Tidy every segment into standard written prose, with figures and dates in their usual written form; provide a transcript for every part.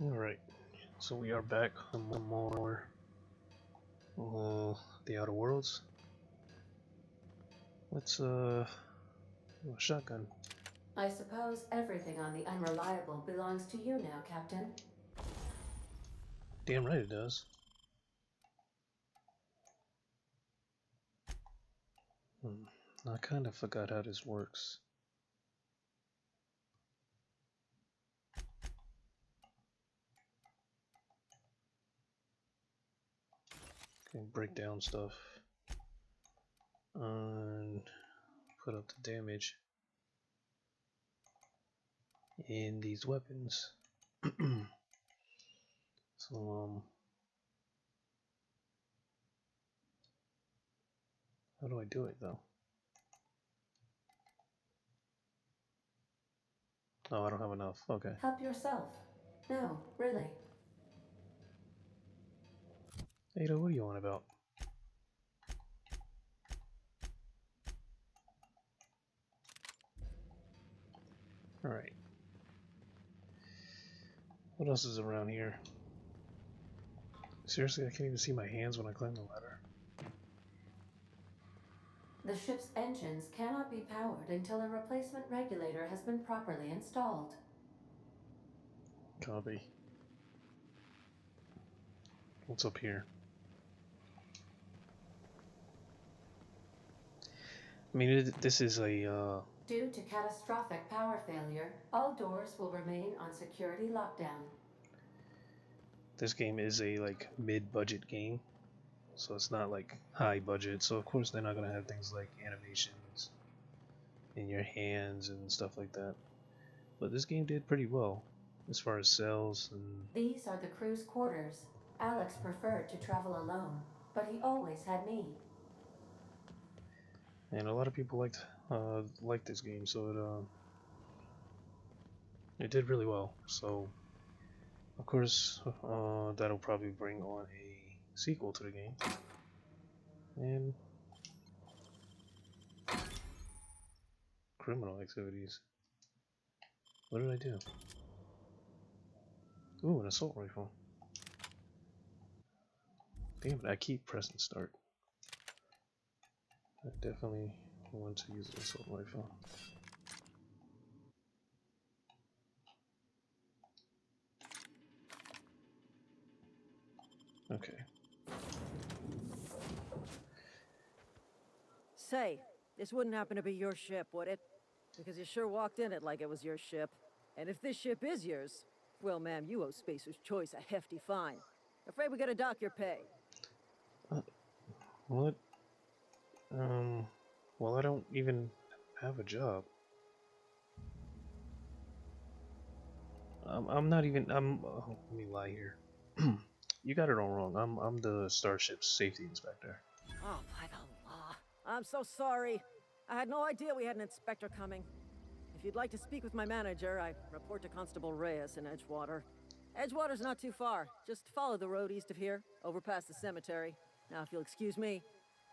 Alright, so we are back on more the Outer Worlds. Let's do a shotgun. I suppose everything on the Unreliable belongs to you now, Captain. Damn right it does. I kind of forgot how this works. Can break down stuff and put up the damage in these weapons. So how do I do it though? Oh, I don't have enough. Okay. Help yourself. No, really. Ada, what are you on about? Alright. What else is around here? Seriously, I can't even see my hands when I climb the ladder. The ship's engines cannot be powered until a replacement regulator has been properly installed. Copy. What's up here? I mean, this is a Due to catastrophic power failure, all doors will remain on security lockdown. this game is a like mid-budget game, so it's not like high budget. So of course they're not gonna have things like animations in your hands and stuff like that. But this game did pretty well as far as sales These are the crew's quarters. Alex preferred to travel alone, but he always had me. and a lot of people liked this game, so it did really well. So of course that'll probably bring on a sequel to the game. And criminal activities. What did I do? Ooh, an assault rifle. Damn it, I keep pressing start. I definitely want to use an assault rifle. Okay. Say, this wouldn't happen to be your ship, would it? Because you sure walked in it like it was your ship. And if this ship is yours, well, ma'am, you owe Spacer's Choice a hefty fine. Afraid we gotta dock your pay. What? Well, I don't even have a job. I'm not even. Let me lie here. You got it all wrong. I'm the starship's safety inspector. Oh, by the law. I'm so sorry. I had no idea we had an inspector coming. If you'd like to speak with my manager, I report to Constable Reyes in Edgewater. Edgewater's not too far. Just follow the road east of here, over past the cemetery. Now, if you'll excuse me,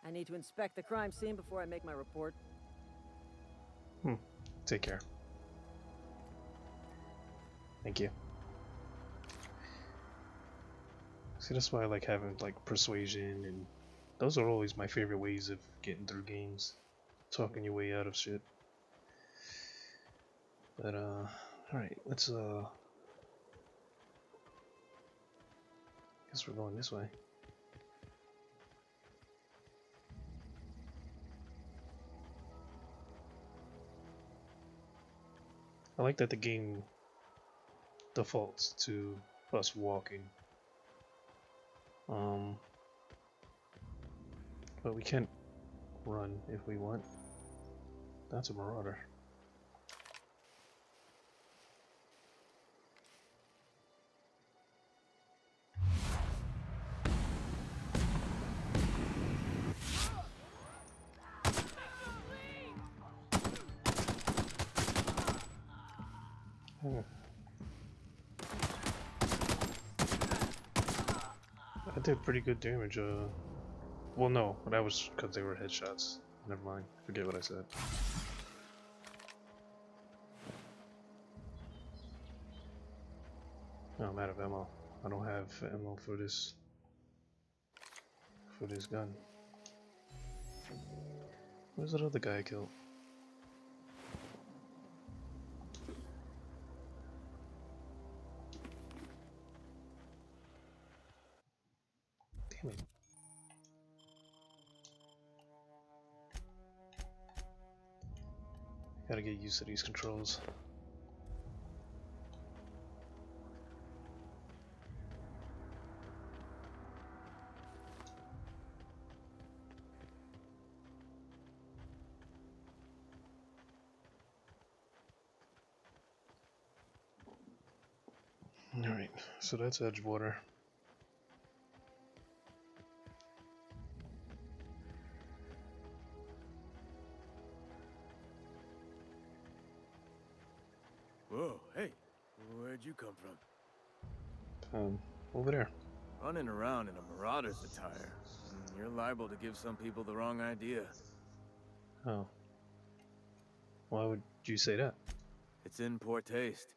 I need to inspect the crime scene before I make my report. Take care. Thank you. See, that's why I like having like persuasion, and those are always my favorite ways of getting through games. Talking your way out of shit. But alright, let's guess we're going this way. I like that the game defaults to us walking. But we can't run if we want. That's a marauder. Oh. I did pretty good damage. Well, no, that was because they were headshots. Never mind. Forget what I said. Oh, I'm out of ammo. I don't have ammo for this gun. Where's that other guy I killed? Damn it. Gotta get used to these controls. Alright, so that's Edgewater. Whoa, hey, where'd you come from? Over there. Running around in a marauder's attire. You're liable to give some people the wrong idea. Oh. Why would you say that? It's in poor taste.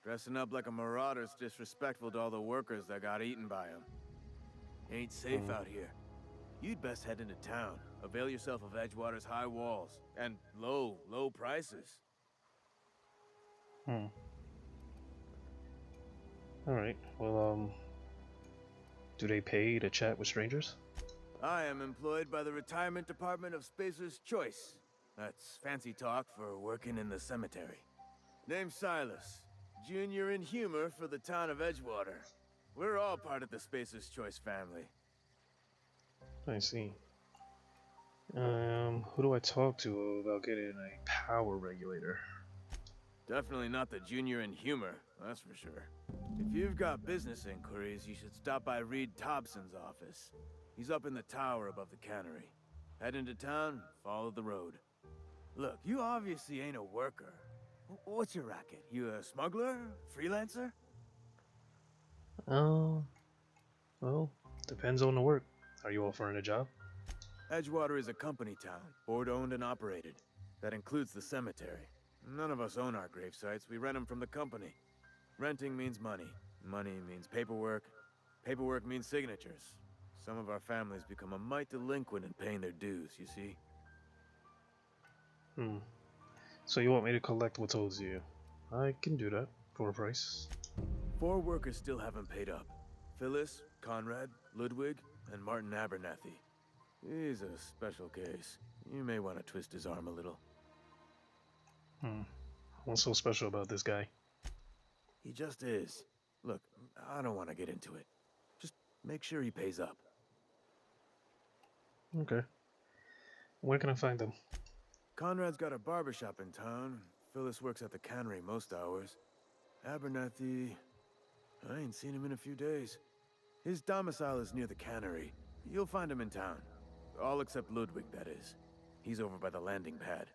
Dressing up like a marauder's disrespectful to all the workers that got eaten by him. Ain't safe out here. You'd best head into town. Avail yourself of Edgewater's high walls and low prices. Alright, well, do they pay to chat with strangers? I am employed by the Retirement Department of Spacer's Choice. That's fancy talk for working in the cemetery. Name's Silas, junior in humor for the town of Edgewater. We're all part of the Spacer's Choice family. I see. Who do I talk to about getting a power regulator? Definitely not the junior in humor, that's for sure. If you've got business inquiries, you should stop by Reed Thompson's office. He's up in the tower above the cannery. Head into town, follow the road. Look, you obviously ain't a worker. What's your racket? You a smuggler? Freelancer? Well, depends on the work. Are you offering a job? Edgewater is a company town, board-owned and operated. That includes the cemetery. None of us own our grave sites, we rent them from the company. Renting means money. Money means paperwork. Paperwork means signatures. Some of our families become a mite delinquent in paying their dues, you see? So you want me to collect what's owed to you? I can do that for a price. 4 workers still haven't paid up. Phyllis, Conrad, Ludwig, and Martin Abernathy. He's a special case. You may want to twist his arm a little. What's so special about this guy? He just is. Look, I don't want to get into it. Just make sure he pays up. Okay. Where can I find him? Conrad's got a barbershop in town. Phyllis works at the cannery most hours. Abernathy... I ain't seen him in a few days. His domicile is near the cannery. You'll find him in town. All except Ludwig, that is. He's over by the landing pad.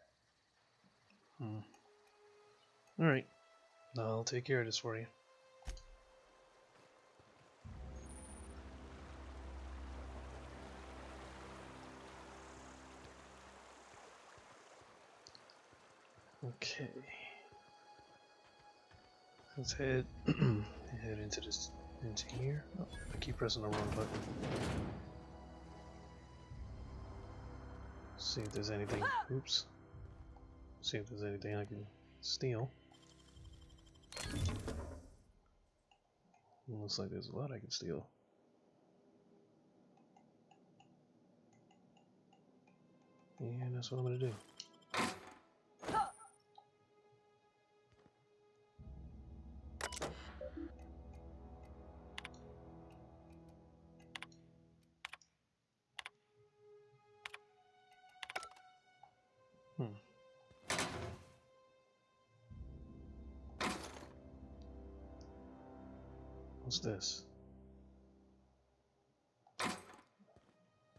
Alright. I'll take care of this for you. Okay. Let's head into here. Oh, I keep pressing the wrong button. See if there's anything. Oops. See if there's anything I can steal. Looks like there's a lot I can steal. And that's what I'm gonna do. What's this?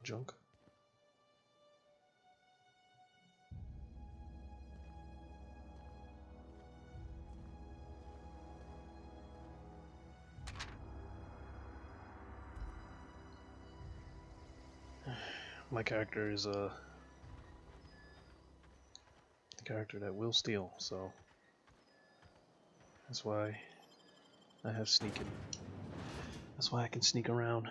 Junk? My character is the character that will steal, so that's why I have sneaking. That's why I can sneak around.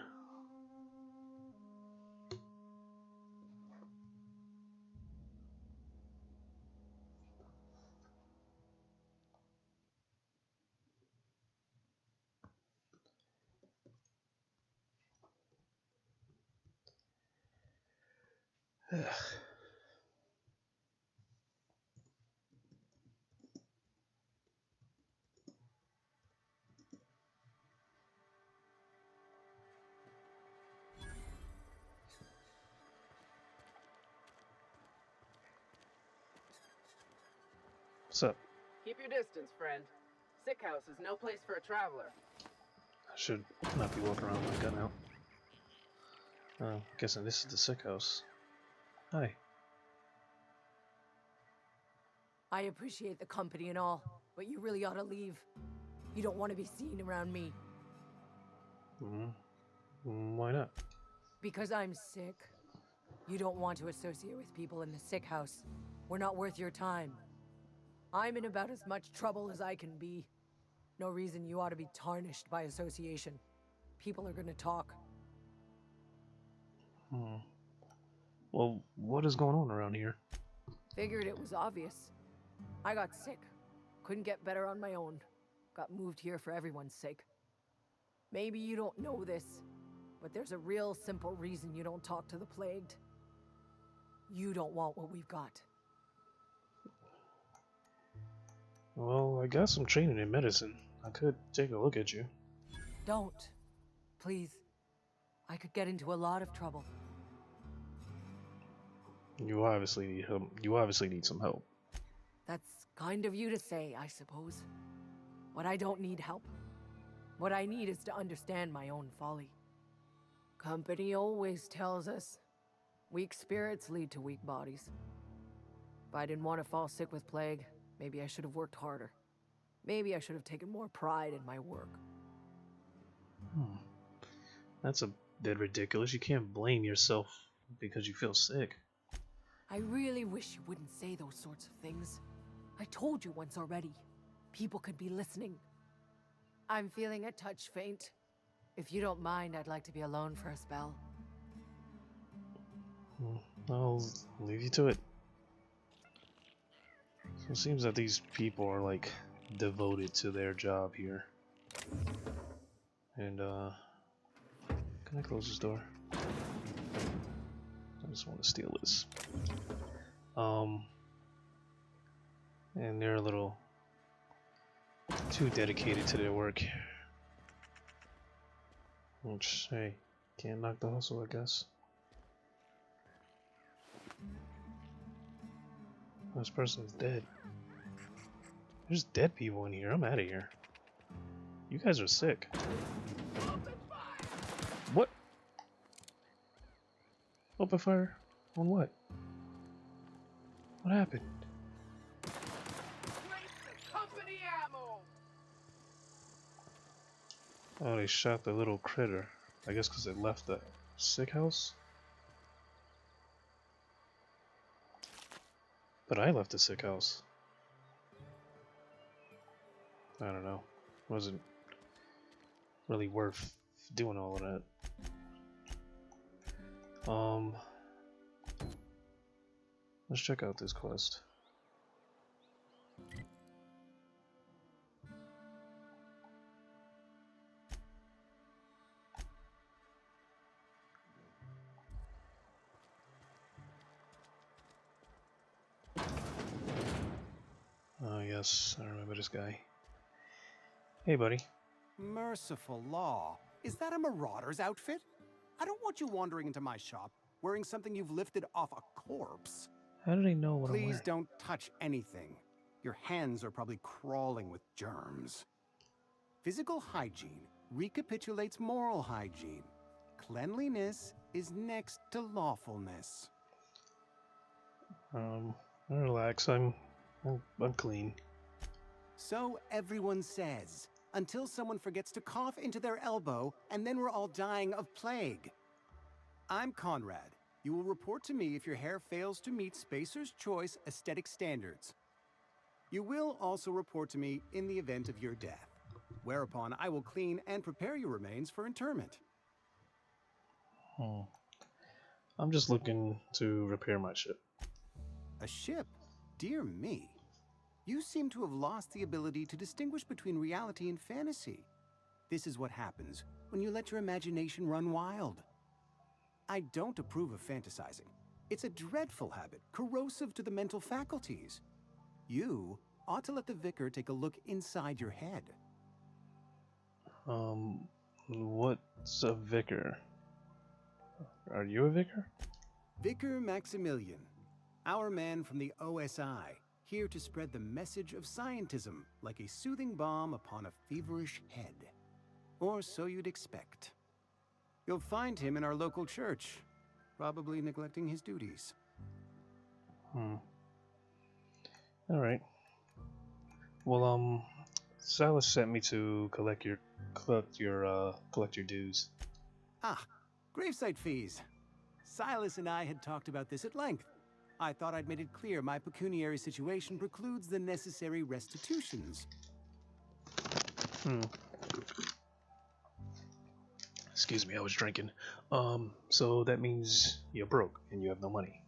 What's up? Keep your distance, friend. Sick house is no place for a traveler. I should not be walking around with my gun out. Oh, guessing this is the sick house. Hi. I appreciate the company and all, but you really ought to leave. You don't want to be seen around me. Why not? Because I'm sick. You don't want to associate with people in the sick house. We're not worth your time. I'm in about as much trouble as I can be. No reason you ought to be tarnished by association. People are gonna talk. Well, what is going on around here? Figured it was obvious. I got sick. Couldn't get better on my own. Got moved here for everyone's sake. Maybe you don't know this, but there's a real simple reason you don't talk to the plagued. You don't want what we've got. Well, I got some training in medicine. I could take a look at you. Don't. Please. I could get into a lot of trouble. You obviously need help. You obviously need some help. That's kind of you to say, I suppose. But I don't need help. What I need is to understand my own folly. Company always tells us, weak spirits lead to weak bodies. If I didn't want to fall sick with plague, maybe I should have worked harder. Maybe I should have taken more pride in my work. That's a bit ridiculous. You can't blame yourself because you feel sick. I really wish you wouldn't say those sorts of things. I told you once already. People could be listening. I'm feeling a touch faint. If you don't mind, I'd like to be alone for a spell. I'll leave you to it. So it seems that these people are like devoted to their job here. And can I close this door? I just want to steal this. And they're a little too dedicated to their work. Which, hey, can't knock the hustle, I guess. This person's dead. There's dead people in here. I'm out of here. You guys are sick. What? Open fire? On what? What happened? Company ammo! Oh, they shot the little critter. I guess because it left the sick house? But I left the sick house. I don't know. Wasn't really worth doing all of that. Let's check out this quest. Oh yes, I remember this guy. Hey buddy. Merciful law. Is that a marauder's outfit? I don't want you wandering into my shop wearing something you've lifted off a corpse. How do they know what I'm Please wearing? don't touch anything. Your hands are probably crawling with germs. Physical hygiene recapitulates moral hygiene. Cleanliness is next to lawfulness. Relax. I'm clean. So everyone says, until someone forgets to cough into their elbow, and then we're all dying of plague. I'm Conrad. You will report to me if your hair fails to meet Spacer's Choice aesthetic standards. You will also report to me in the event of your death. whereupon I will clean and prepare your remains for interment. I'm just looking to repair my ship. A ship? Dear me. You seem to have lost the ability to distinguish between reality and fantasy. This is what happens when you let your imagination run wild. I don't approve of fantasizing. It's a dreadful habit, corrosive to the mental faculties. You ought to let the vicar take a look inside your head. What's a vicar? Are you a vicar? Vicar Maximilian, our man from the OSI, here to spread the message of scientism like a soothing balm upon a feverish head. Or so you'd expect. You'll find him in our local church, probably neglecting his duties. Alright. Well, Silas sent me to collect your dues. Ah, gravesite fees. Silas and I had talked about this at length. I thought I'd made it clear my pecuniary situation precludes the necessary restitutions. Excuse me, I was drinking. So that means you're broke and you have no money.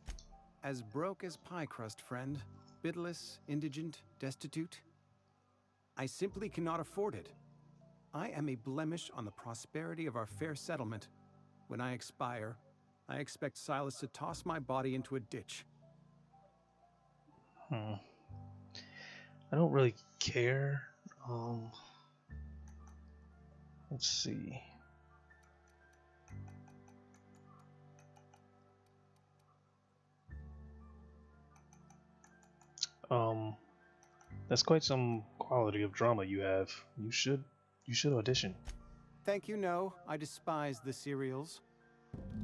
As broke as pie crust, friend. Bidless, indigent, destitute. I simply cannot afford it. I am a blemish on the prosperity of our fair settlement. When I expire, I expect Silas to toss my body into a ditch. I don't really care. Let's see. That's quite some quality of drama you have. You should audition. Thank you, no. I despise the serials.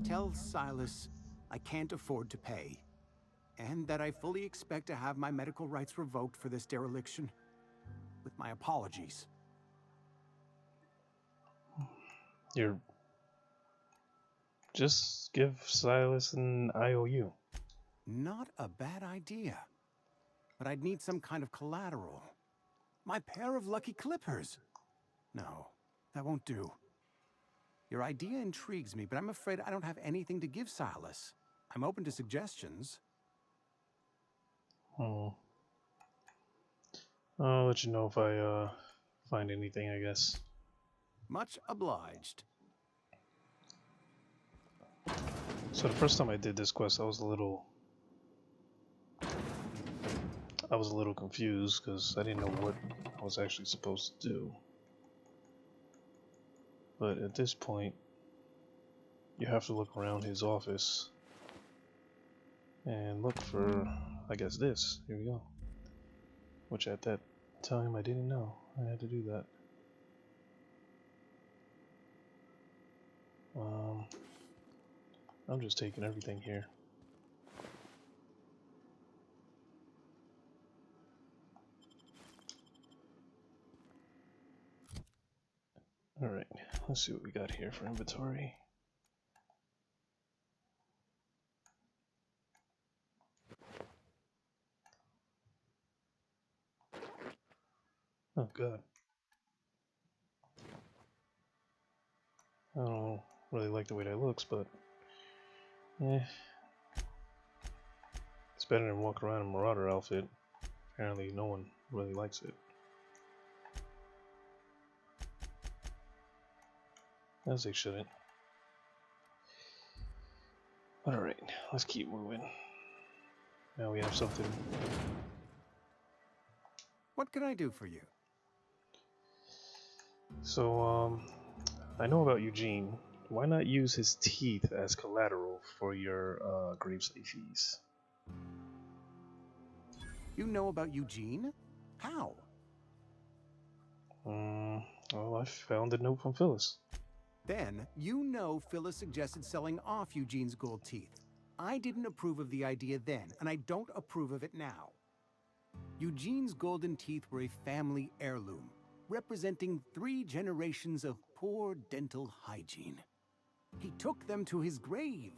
Tell Silas I can't afford to pay. And that I fully expect to have my medical rights revoked for this dereliction. With my apologies. Just give Silas an IOU. Not a bad idea. But I'd need some kind of collateral. My pair of lucky clippers. No, that won't do. Your idea intrigues me, but I'm afraid I don't have anything to give Silas. I'm open to suggestions. I'll let you know if I find anything, I guess. Much obliged. So the first time I did this quest, I was a little confused because I didn't know what I was actually supposed to do. But at this point, you have to look around his office and look for, I guess, this. Here we go. Which at that time I didn't know I had to do that. I'm just taking everything here. Alright, let's see what we got here for inventory. Oh god. I don't really like the way that looks, but it's better than walking around in a Marauder outfit. Apparently no one really likes it. As they shouldn't. But alright, let's keep moving. Now we have something. What can I do for you? So, I know about Eugene. Why not use his teeth as collateral for your gravesite fees? You know about Eugene? How? Well, I found a note from Phyllis. Then, you know Phyllis suggested selling off Eugene's gold teeth. I didn't approve of the idea then, and I don't approve of it now. Eugene's golden teeth were a family heirloom, representing 3 generations of poor dental hygiene. He took them to his grave.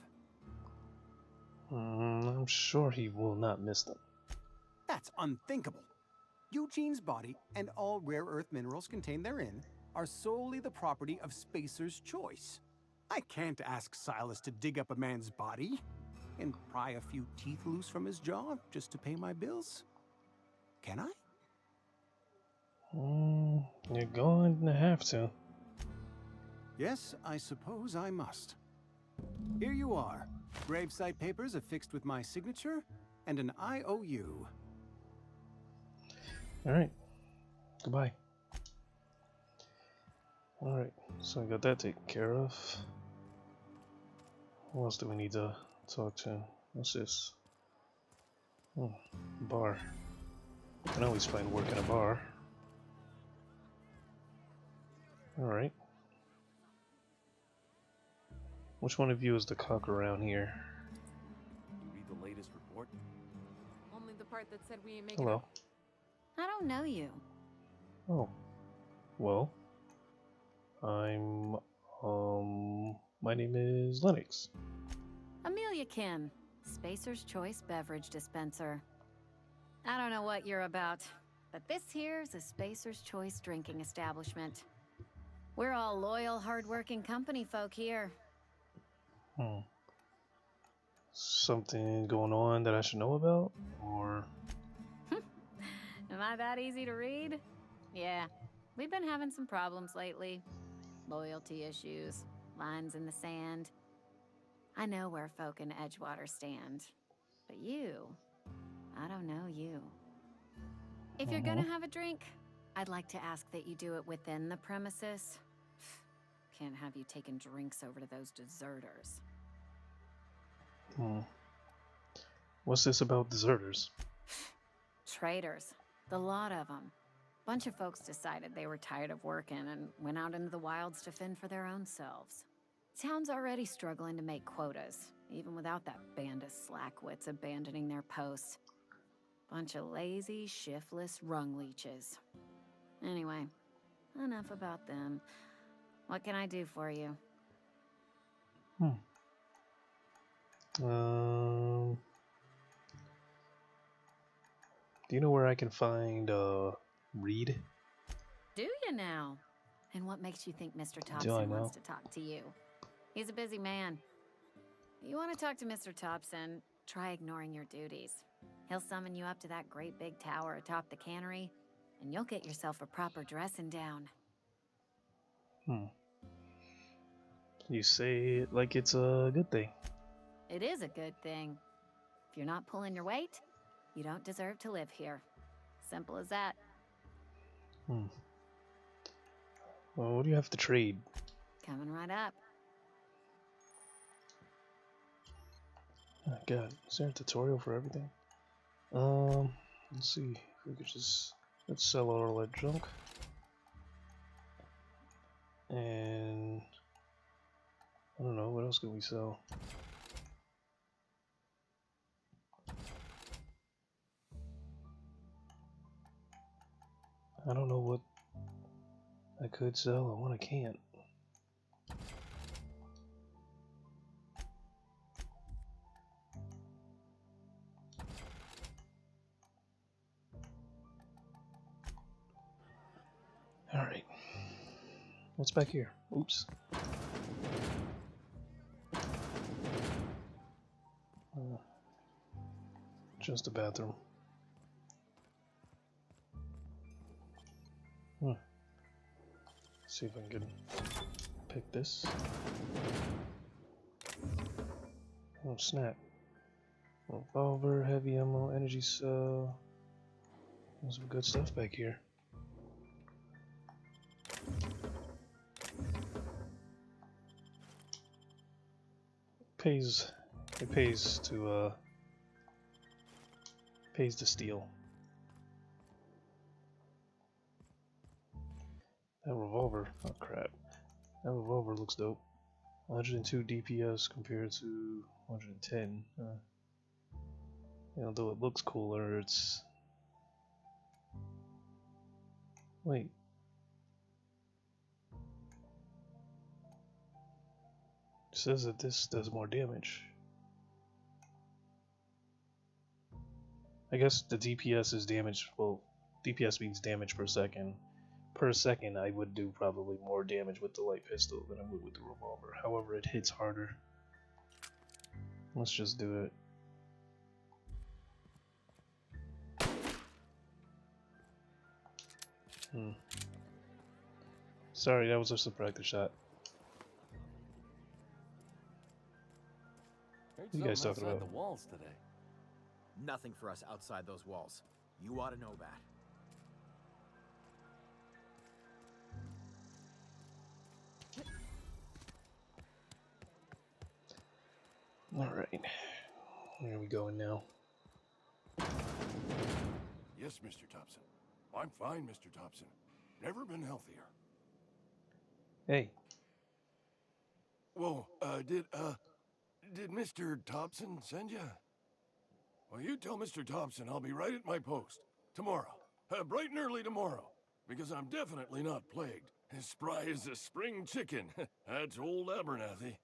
I'm sure he will not miss them. That's unthinkable. Eugene's body and all rare earth minerals contained therein are solely the property of Spacer's Choice. I can't ask Silas to dig up a man's body and pry a few teeth loose from his jaw just to pay my bills. Can I? You're going to have to. Yes, I suppose I must. Here you are. Gravesite papers affixed with my signature and an IOU. Alright. Goodbye. Alright, so I got that taken care of. What else do we need to talk to? What's this? Bar. I can always find work in a bar. Alright. Which one of you is the cock around here? Read the latest report? Only the part that said we ain't making Hello. I don't know you. Oh. Well. My name is Lennox. Amelia Kin, Spacer's Choice Beverage Dispenser. I don't know what you're about, but this here's a Spacer's Choice drinking establishment. We're all loyal, hard-working company folk here. Something going on that I should know about? Or... Am I that easy to read? Yeah, we've been having some problems lately. Loyalty issues, lines in the sand. I know where folk in Edgewater stand. But you, I don't know you. If you're gonna have a drink, I'd like to ask that you do it within the premises. Can't have you taking drinks over to those deserters. What's this about deserters? Traitors. The lot of them. Bunch of folks decided they were tired of working and went out into the wilds to fend for their own selves. Town's already struggling to make quotas, even without that band of slackwits abandoning their posts. Bunch of lazy, shiftless rung leeches. Anyway, enough about them. What can I do for you? Do you know where I can find Reed? Do you now? And what makes you think Mr. Do I Thompson know? wants to talk to you? He's a busy man. You want to talk to Mr. Thompson, try ignoring your duties. He'll summon you up to that great big tower atop the cannery, and you'll get yourself a proper dressing down. You say it like it's a good thing. It is a good thing. If you're not pulling your weight, you don't deserve to live here. Simple as that. Well, what do you have to trade? Coming right up. Oh, God, is there a tutorial for everything? Let's see. If we could just let's sell all that junk. And I don't know, what else can we sell? I don't know what I could sell and what I can't. Alright. What's back here? Oops. Just a bathroom. See if I can pick this. Oh snap. Revolver, heavy ammo, energy cell. There's some good stuff back here. It pays to steal. That revolver, oh crap. That revolver looks dope. 102 DPS compared to 110. Although it looks cooler, it's... Wait. It says that this does more damage. I guess the DPS is damage, well, DPS means damage per second. Per second, I would do probably more damage with the light pistol than I would with the revolver. However, it hits harder. Let's just do it. Sorry, that was just a practice shot. What you guys talking about? The walls today. Nothing for us outside those walls. You ought to know that. Alright. Where are we going now? Yes, Mr. Thompson. I'm fine, Mr. Thompson. Never been healthier. Hey. Whoa, did Mr. Thompson send you? Well, you tell Mr. Thompson I'll be right at my post. Tomorrow. Bright and early tomorrow. Because I'm definitely not plagued. As spry as a spring chicken. That's old Abernathy.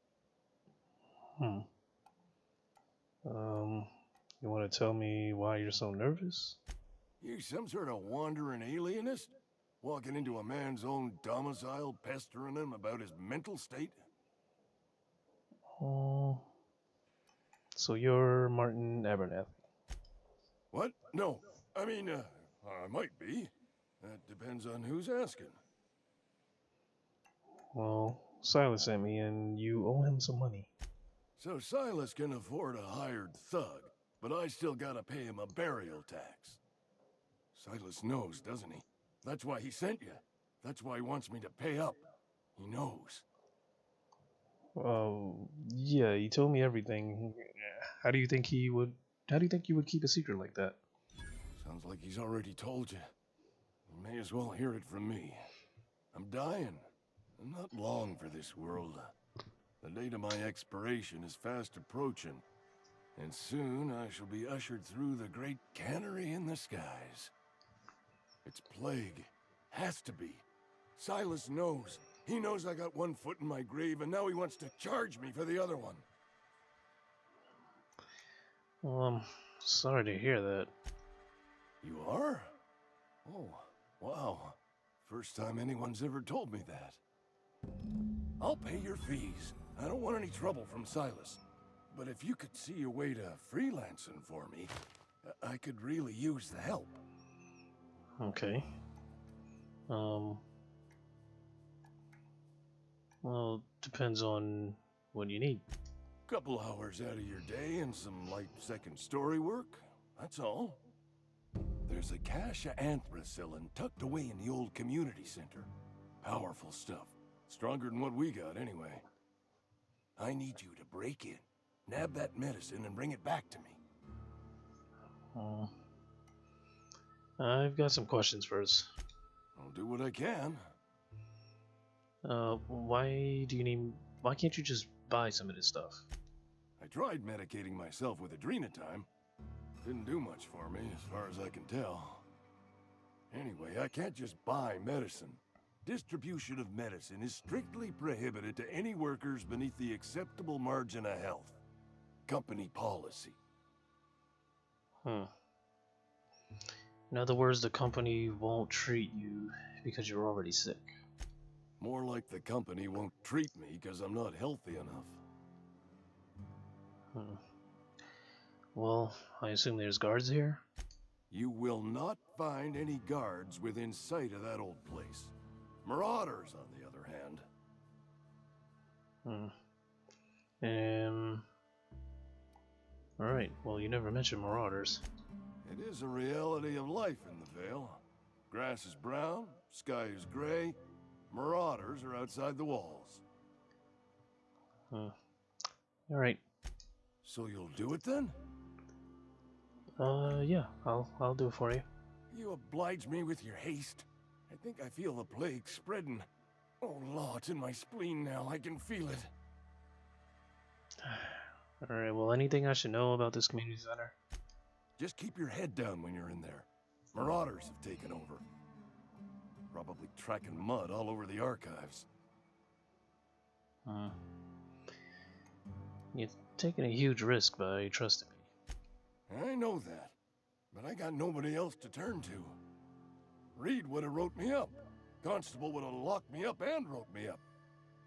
You want to tell me why you're so nervous? You some sort of wandering alienist? Walking into a man's own domicile, pestering him about his mental state? So you're Martin Abernathy? What? No. I mean, I might be. That depends on who's asking. Well, Silas sent me and you owe him some money. So Silas can afford a hired thug, but I still gotta pay him a burial tax. Silas knows, doesn't he? That's why he sent you. That's why he wants me to pay up. He knows. Yeah, he told me everything. How do you think you would keep a secret like that? Sounds like he's already told you. You may as well hear it from me. I'm dying. I'm not long for this world. The date of my expiration is fast approaching, and soon I shall be ushered through the great cannery in the skies. It's plague. Has to be. Silas knows. He knows I got one foot in my grave, and now he wants to charge me for the other one. Well, I'm sorry to hear that. You are? Oh, wow. First time anyone's ever told me that. I'll pay your fees. I don't want any trouble from Silas. But if you could see a way to freelancing for me, I could really use the help. Okay. Well, depends on what you need. Couple hours out of your day and some light second story work. That's all. There's a cache of anthracillin tucked away in the old community center. Powerful stuff. Stronger than what we got, anyway. I need you to break in, nab that medicine, and bring it back to me. I've got some questions first. I'll do what I can. Why can't you just buy some of this stuff? I tried medicating myself with Adrenatime. Didn't do much for me, as far as I can tell. Anyway, I can't just buy medicine. Distribution of medicine is strictly prohibited to any workers beneath the acceptable margin of health. Company policy. In other words, the company won't treat you because you're already sick. More like the company won't treat me because I'm not healthy enough. Well, I assume there's guards here? You will not find any guards within sight of that old place. Marauders, on the other hand. Alright, well, you never mentioned marauders. It is a reality of life in the Vale. Grass is brown, sky is gray. Marauders are outside the walls. Alright. So you'll do it then? Yeah, I'll do it for you. You oblige me with your haste. I think I feel the plague spreading. Oh, Law, it's in my spleen now. I can feel it. Alright, well, anything I should know about this community center? Just keep your head down when you're in there. Marauders have taken over. Probably tracking mud all over the archives. You're taking a huge risk by trusting me. I know that, but I got nobody else to turn to. Reed would have wrote me up. Constable would have locked me up and wrote me up.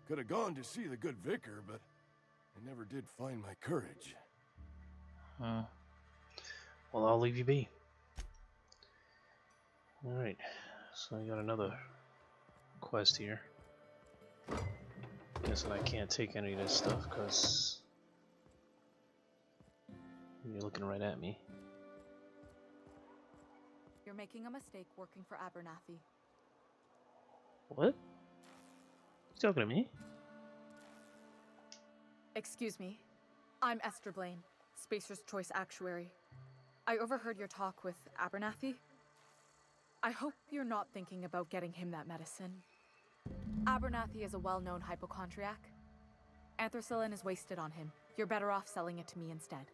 Could have gone to see the good vicar, but I never did find my courage. Well, I'll leave you be. Alright, so I got another quest here. Guessing I can't take any of this stuff because you're looking right at me. You're making a mistake working for Abernathy. What? You talking to me? Excuse me. I'm Esther Blaine, Spacer's Choice Actuary. I overheard your talk with Abernathy. I hope you're not thinking about getting him that medicine. Abernathy is a well-known hypochondriac. Anthracillin is wasted on him. You're better off selling it to me instead.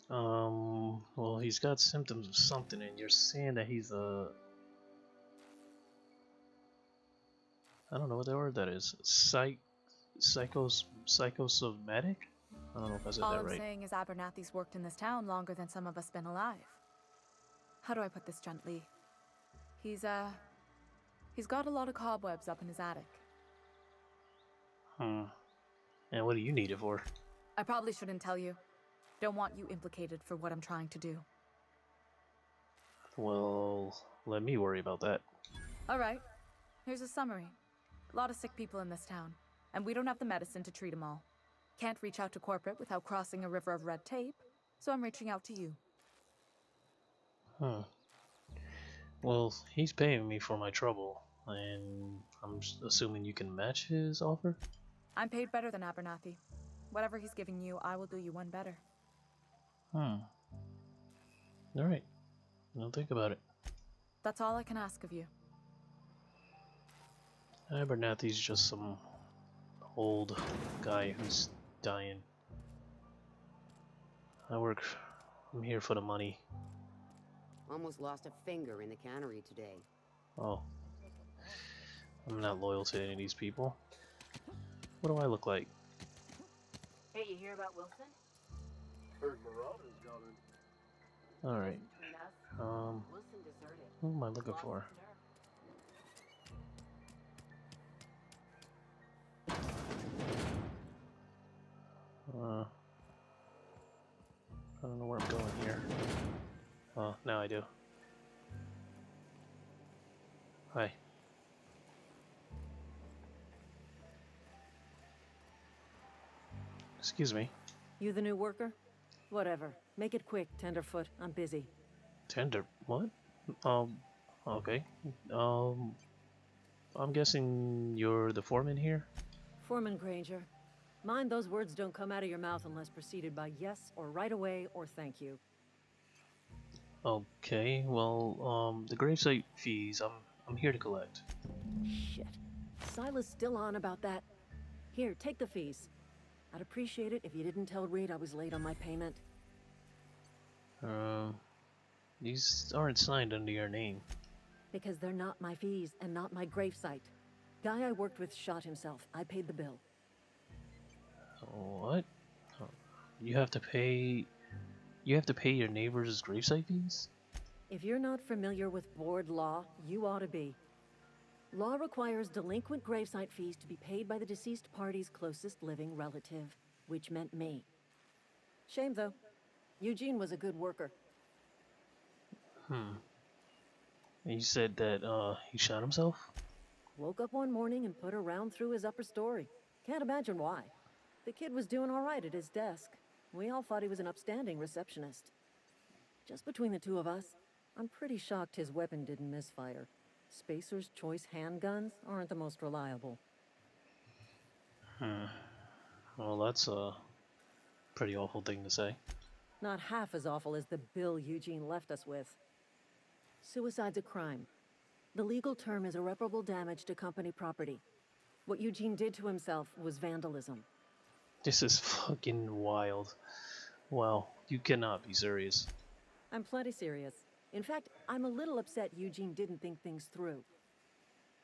Well, he's got symptoms of something, and you're saying that he's a... I don't know what the word that is. Psychosomatic? I don't know if I said All that I'm right. saying is Abernathy's worked in this town longer than some of us been alive. How do I put this gently? He's got a lot of cobwebs up in his attic. And what do you need it for? I probably shouldn't tell you. Don't want you implicated for what I'm trying to do. Well, let me worry about that. Alright, here's a summary. A lot of sick people in this town, and we don't have the medicine to treat them all. Can't reach out to corporate without crossing a river of red tape, so I'm reaching out to you. Well, he's paying me for my trouble, and I'm assuming you can match his offer? I'm paid better than Abernathy. Whatever he's giving you, I will do you one better. Alright. I'll think about it. That's all I can ask of you. Abernathy's just some old guy who's dying. I'm here for the money. Almost lost a finger in the cannery today. Oh. I'm not loyal to any of these people. What do I look like? Hey, you hear about Wilson? Heard Marauders coming. Alright. Wilson deserted. Who am I looking for? I don't know where I'm going here. Oh, now I do. Hi. Excuse me. You the new worker? Whatever. Make it quick, Tenderfoot. I'm busy. Tender? What? Okay. I'm guessing you're the foreman here? Foreman Granger. Mind those words don't come out of your mouth unless preceded by yes or right away or thank you. Okay, well, the gravesite fees, I'm here to collect. Shit. Silas still on about that. Here, take the fees. I'd appreciate it if you didn't tell Reed I was late on my payment. These aren't signed under your name. Because they're not my fees and not my gravesite. Guy I worked with shot himself. I paid the bill. What? You have to pay your neighbors' gravesite fees? If you're not familiar with board law, you ought to be. Law requires delinquent gravesite fees to be paid by the deceased party's closest living relative, which meant me. Shame, though. Eugene was a good worker. You said that, he shot himself? Woke up one morning and put a round through his upper story. Can't imagine why. The kid was doing all right at his desk. We all thought he was an upstanding receptionist. Just between the two of us, I'm pretty shocked his weapon didn't misfire. Spacer's Choice handguns aren't the most reliable. Well, that's a pretty awful thing to say. Not half as awful as the bill Eugene left us with. Suicide's a crime. The legal term is irreparable damage to company property. What Eugene did to himself was vandalism. This is fucking wild. Wow, you cannot be serious. I'm plenty serious. In fact, I'm a little upset Eugene didn't think things through.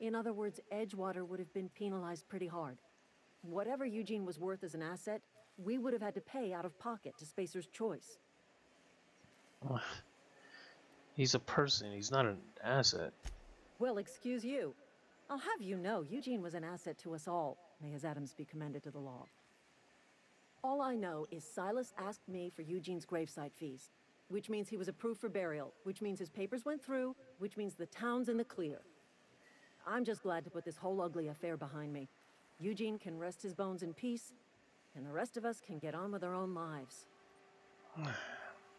In other words, Edgewater would have been penalized pretty hard. Whatever Eugene was worth as an asset, we would have had to pay out of pocket to Spacer's Choice. He's a person. He's not an asset. Well, excuse you. I'll have you know, Eugene was an asset to us all. May his atoms be commended to the law. All I know is Silas asked me for Eugene's gravesite fees, which means he was approved for burial, which means his papers went through, which means the town's in the clear. I'm just glad to put this whole ugly affair behind me. Eugene can rest his bones in peace, and the rest of us can get on with our own lives.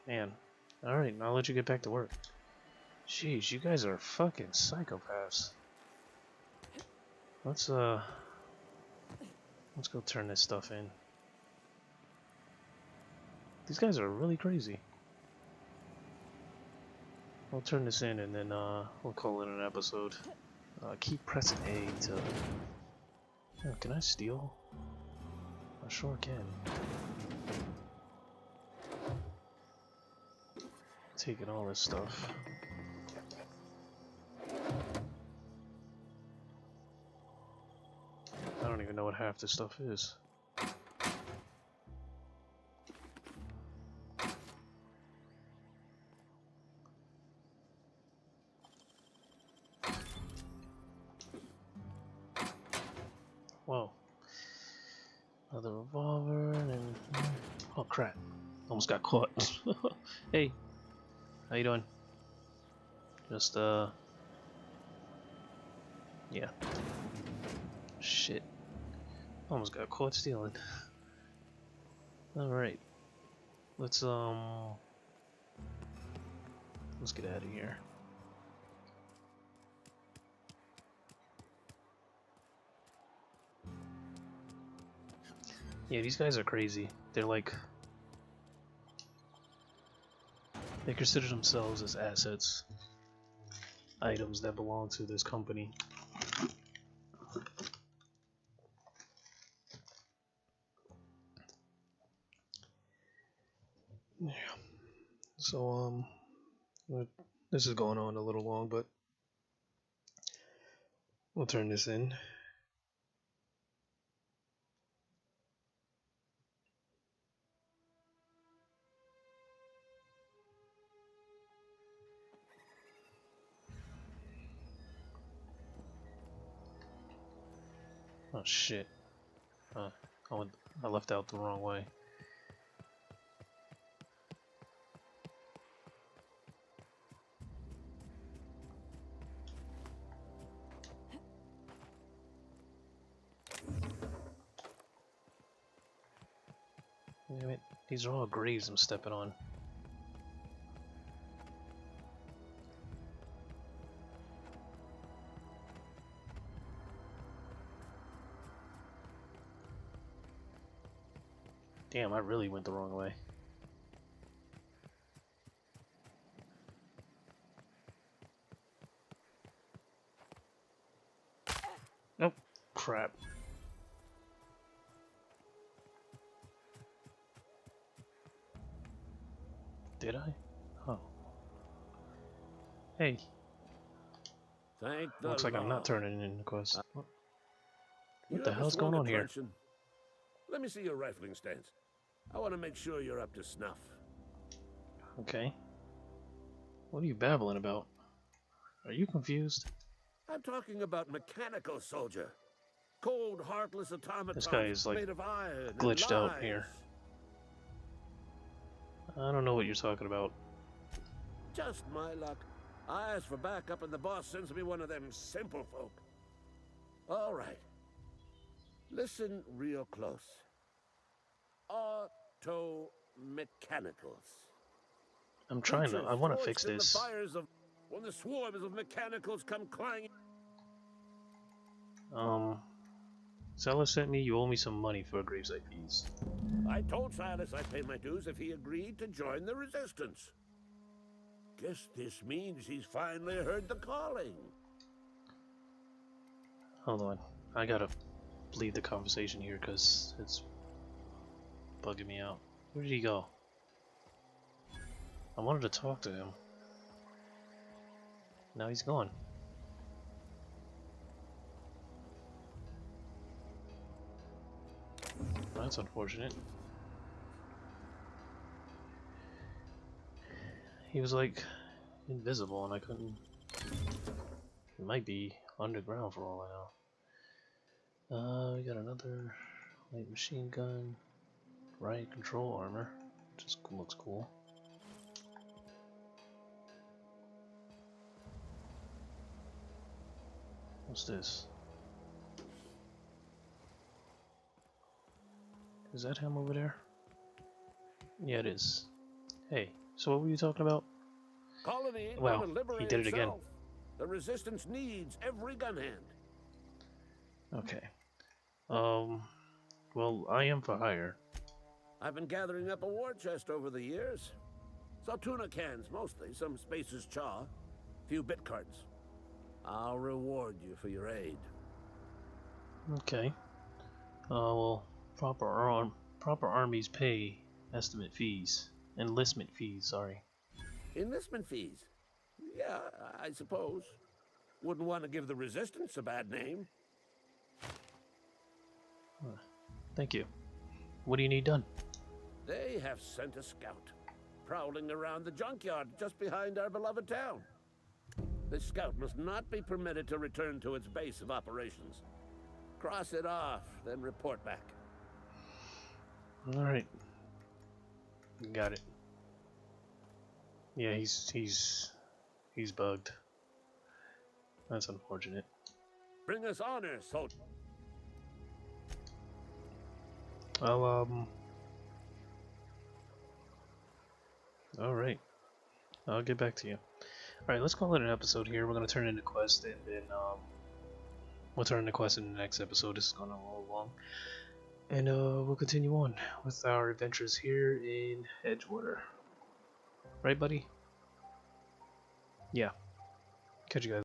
Man. Alright, I'll let you get back to work. Jeez, you guys are fucking psychopaths. Let's go turn this stuff in. These guys are really crazy. I'll turn this in and then we'll call it an episode. Keep pressing A to... Oh, can I steal? I sure can. Taking all this stuff. I don't even know what half this stuff is. Whoa. Another revolver and... Oh crap. Almost got caught. Hey. How you doing? Just, yeah. Shit. Almost got caught stealing. Alright. Let's get out of here. Yeah, these guys are crazy. They're like... They consider themselves as assets. Items that belong to this company. Yeah. So, this is going on a little long, but we'll turn this in. Oh shit. I left out the wrong way. Damn it. These are all graves I'm stepping on. Damn, I really went the wrong way. Nope. Crap. Did I? Oh. Hey. Thank the Looks like I'm not Lord. turning in the quest. What You the ever hell's swung going a on here? truncheon? Let me see your rifling stance. I want to make sure you're up to snuff. Okay. What are you babbling about? Are you confused? I'm talking about mechanical soldier. Cold, heartless automatons This guy is like made of iron and glitched out lies. here. I don't know what you're talking about. Just my luck. I ask for backup and the boss sends me one of them simple folk. All right. Listen real close. Auto-mechanicals. I'm trying to. I want to fix Forged in this. The fires of when the swarms of mechanicals come clanging. Silas sent me. You owe me some money for a gravesite fees. I told Silas I'd pay my dues if he agreed to join the resistance. Guess this means he's finally heard the calling. Hold on. I gotta leave the conversation here because it's bugging me out. Where did he go? I wanted to talk to him. Now he's gone. That's unfortunate. He was like, invisible and I couldn't. It might be underground for all I know. We got another light machine gun, riot control armor, which is, looks cool. What's this? Is that him over there? Yeah, it is. Hey, so what were you talking about? Colony ain't Well, gonna liberate he did it again. itself. The Resistance needs every gun hand. Okay. Well, I am for hire. I've been gathering up a war chest over the years. So tuna cans mostly, some Spacer's chaw, few bit cards. I'll reward you for your aid. Okay. Well, proper armies pay estimate fees. Enlistment fees, sorry. Enlistment fees? Yeah, I suppose. Wouldn't want to give the Resistance a bad name. Thank you. What do you need done? They have sent a scout, prowling around the junkyard just behind our beloved town. This scout must not be permitted to return to its base of operations. Cross it off, then report back. Alright. Got it. Yeah, he's bugged. That's unfortunate. Bring us honor, soldier. I'll Alright. I'll get back to you. Alright, let's call it an episode here. We're gonna turn into quest and then we'll turn into quest in the next episode. This is going a little long. And we'll continue on with our adventures here in Edgewater. Right, buddy? Yeah. Catch you guys.